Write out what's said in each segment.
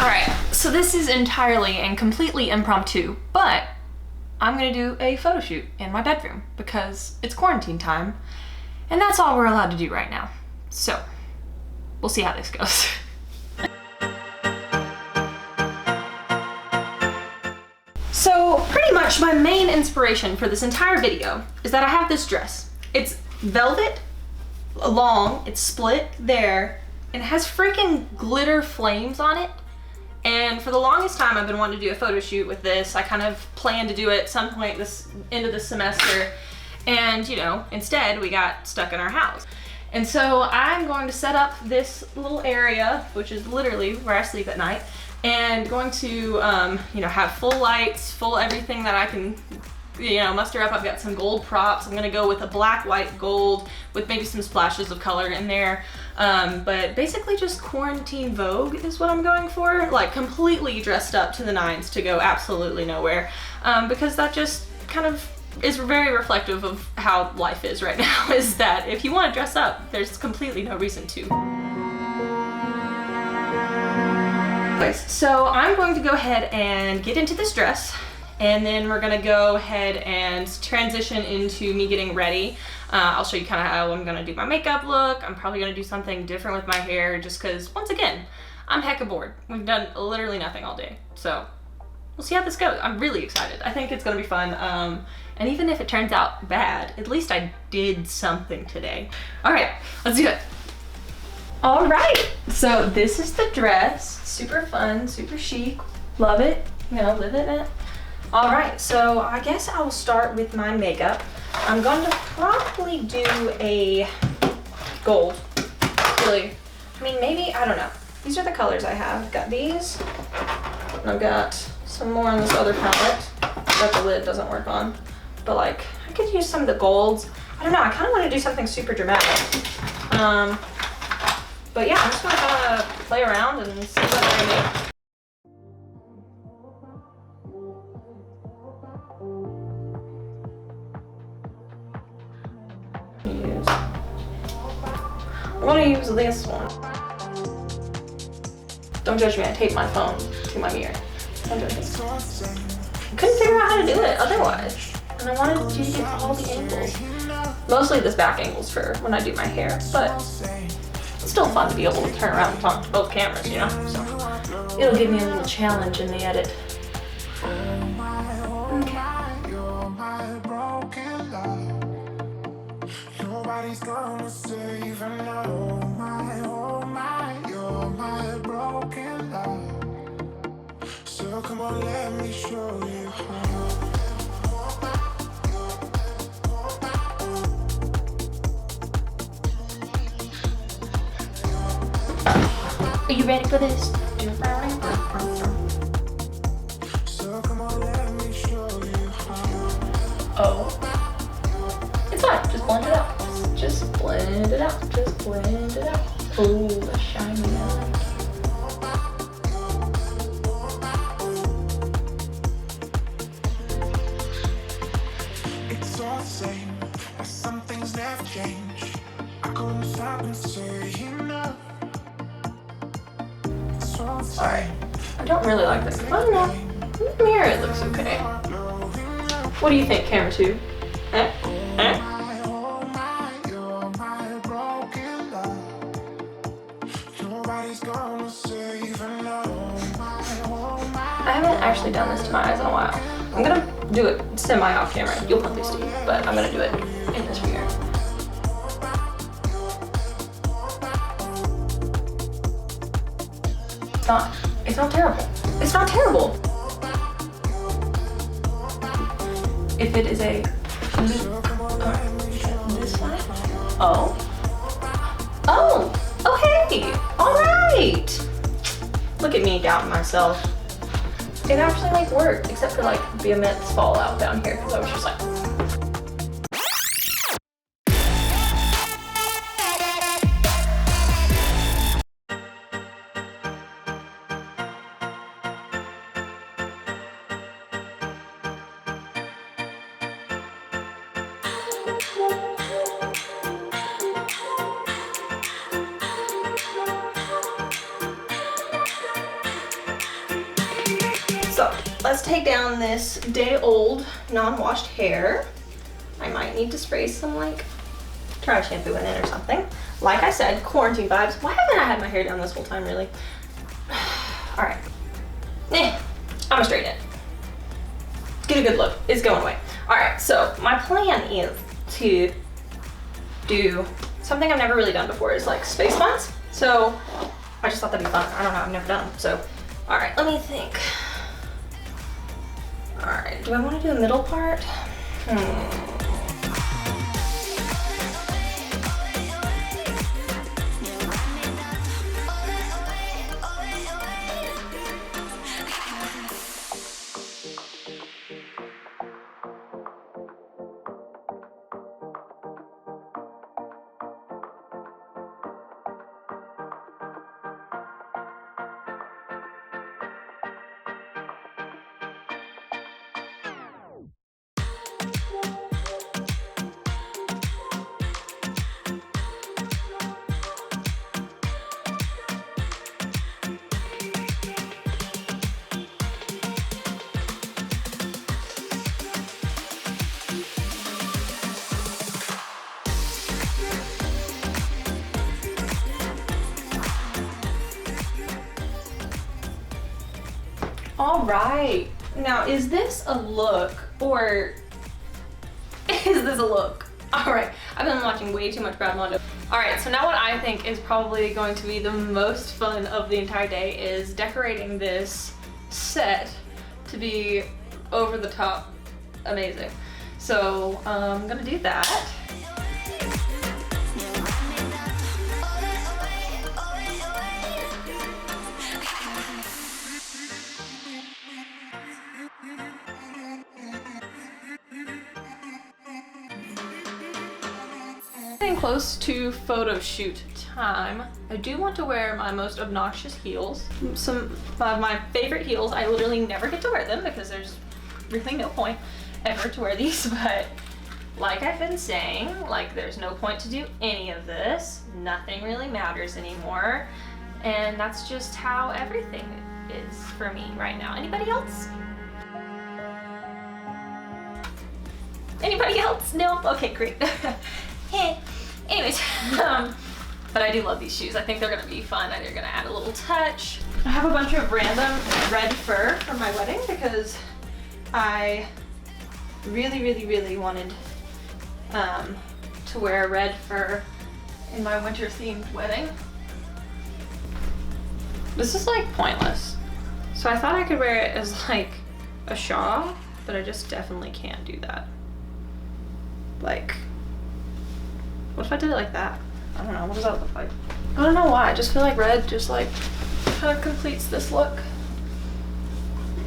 Alright, so this is entirely and completely impromptu, but I'm gonna do a photo shoot in my bedroom because it's quarantine time and that's all we're allowed to do right now. So, we'll see how this goes. So, pretty much my main inspiration for this entire video is that I have this dress. It's velvet, long, it's split there, and it has freaking glitter flames on it. And for the longest time, I've been wanting to do a photo shoot with this. I kind of planned to do it at some point this end of the semester. And, you know, instead we got stuck in our house. And so I'm going to set up this little area, which is literally where I sleep at night, and going to, you know, have full lights, full everything that I can, you know, muster up. I've got some gold props. I'm gonna go with a black, white, gold with maybe some splashes of color in there. But basically just quarantine Vogue is what I'm going for. Like completely dressed up to the nines to go absolutely nowhere. Because that just kind of is very reflective of how life is right now, is that if you want to dress up, there's completely no reason to. So I'm going to go ahead and get into this dress, and then we're gonna go ahead and transition into me getting ready. I'll show you kind of how I'm gonna do my makeup look. I'm probably gonna do something different with my hair just because, once again, I'm hecka bored. We've done literally nothing all day. So we'll see how this goes. I'm really excited. I think it's gonna be fun. And even if it turns out bad, at least I did something today. All right, let's do it. All right, so this is the dress. Super fun, super chic. Love it, you know, live in it. All right, so I guess I will start with my makeup. I'm going to probably do a gold, really. I mean, maybe, I don't know. These are the colors I have. I've got these, and I've got some more on this other palette that the lid doesn't work on. But like, I could use some of the golds. I don't know, I kind of want to do something super dramatic. But yeah, I'm just gonna kind of play around and see what I make. I'm gonna use this one. Don't judge me, I taped my phone to my mirror. Don't judge me. I couldn't figure out how to do it otherwise. And I wanted to get all the angles. Mostly this back angles for when I do my hair, but it's still fun to be able to turn around and talk to both cameras, you know? So it'll give me a little challenge in the edit. Nobody's gonna save and oh my, you're my broken love. So come on, let me show you how. Are you ready for this? So come on, let me show you how. Oh. It's fine, just blend it out. Just blend it out. Just blend it out. Oh, the shiny eye. It's all the same, but some things never change. I couldn't stop and say enough. Alright, I don't really like this. I don't know. In the mirror it looks okay. What do you think, camera 2? Eh? Eh? I haven't actually done this to my eyes in a while. I'm gonna do it semi-off camera. You'll probably see, but I'm gonna do it in this mirror. It's not terrible. It's not terrible. If it is a this side. Oh. Oh, hey. All right. Look at me doubting myself. It actually like worked, except for like the immense fallout down here, because I was just like. let's take down this day-old non-washed hair. I might need to spray some like dry shampoo in it or something. Like I said, quarantine vibes. Why haven't I had my hair down this whole time, really? All right. I'm gonna straighten it. Get a good look. It's going away. All right, so my plan is to do something I've never really done before, is like space buns. So I just thought that'd be fun. I don't know, I've never done them. So, all right, let me think. All right, do I want to do the middle part? All right, now is this a look or is this a look? All right, I've been watching way too much Brad Mondo. All right, so now what I think is probably going to be the most fun of the entire day is decorating this set to be over the top amazing. So I'm gonna do that. Getting close to photo shoot time. I do want to wear my most obnoxious heels. Some of my favorite heels. I literally never get to wear them because there's really no point ever to wear these, but like I've been saying, like there's no point to do any of this. Nothing really matters anymore. And that's just how everything is for me right now. Anybody else? Anybody else? No? Okay, great. Hey. Anyways, but I do love these shoes. I think they're gonna be fun and they're gonna add a little touch. I have a bunch of random red fur for my wedding because I really wanted to wear red fur in my winter themed wedding. This is like pointless. So I thought I could wear it as like a shawl, but I just definitely can't do that. Like, what if I did it like that? I don't know, what does that look like? I don't know why, I just feel like red just like kind of completes this look.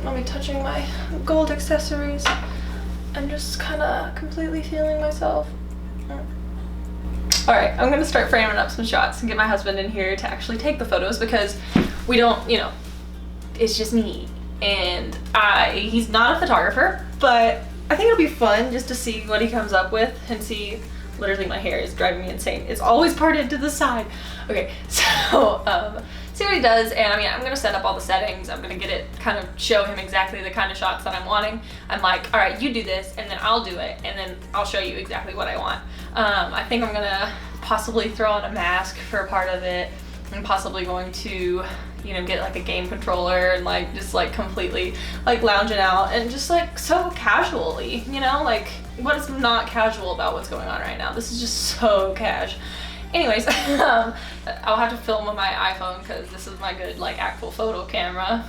I'll be touching my gold accessories and just kind of completely feeling myself. All right, I'm gonna start framing up some shots and get my husband in here to actually take the photos because we don't, you know, it's just me. And he's not a photographer, but I think it'll be fun just to see what he comes up with and see. Literally my hair is driving me insane. It's always parted to the side. Okay, so see what he does, and I mean, I'm gonna set up all the settings. I'm gonna get it, kind of show him exactly the kind of shots that I'm wanting. I'm like, all right, you do this, and then I'll do it, and then I'll show you exactly what I want. I think I'm gonna possibly throw on a mask for a part of it. I'm possibly going to, you know, get like a game controller and like just like completely like lounging out and just like so casually, you know, like what is not casual about what's going on right now? This is just so cash. Anyways, I'll have to film with my iPhone because this is my good like actual photo camera,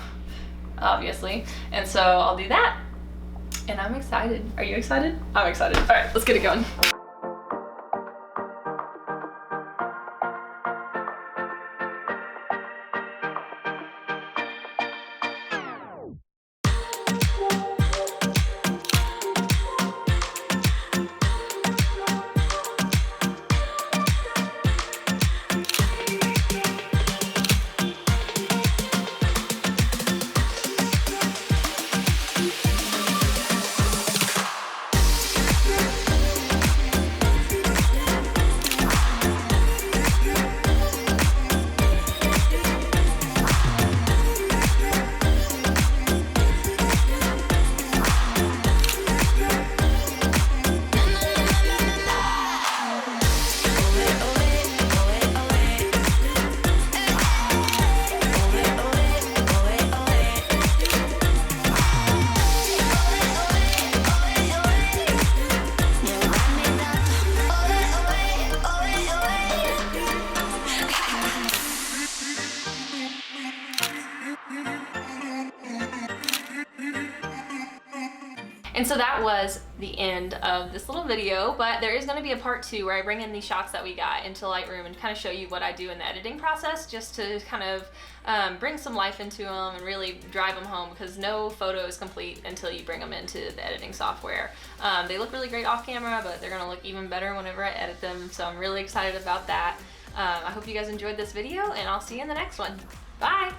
obviously. And so I'll do that. And I'm excited. Are you excited? I'm excited. All right, let's get it going. And so that was the end of this little video, but there is going to be a part 2 where I bring in these shots that we got into Lightroom and kind of show you what I do in the editing process, just to kind of bring some life into them and really drive them home, because no photo is complete until you bring them into the editing software. They look really great off camera, but they're going to look even better whenever I edit them, so I'm really excited about that. I hope you guys enjoyed this video, and I'll see you in the next one. Bye!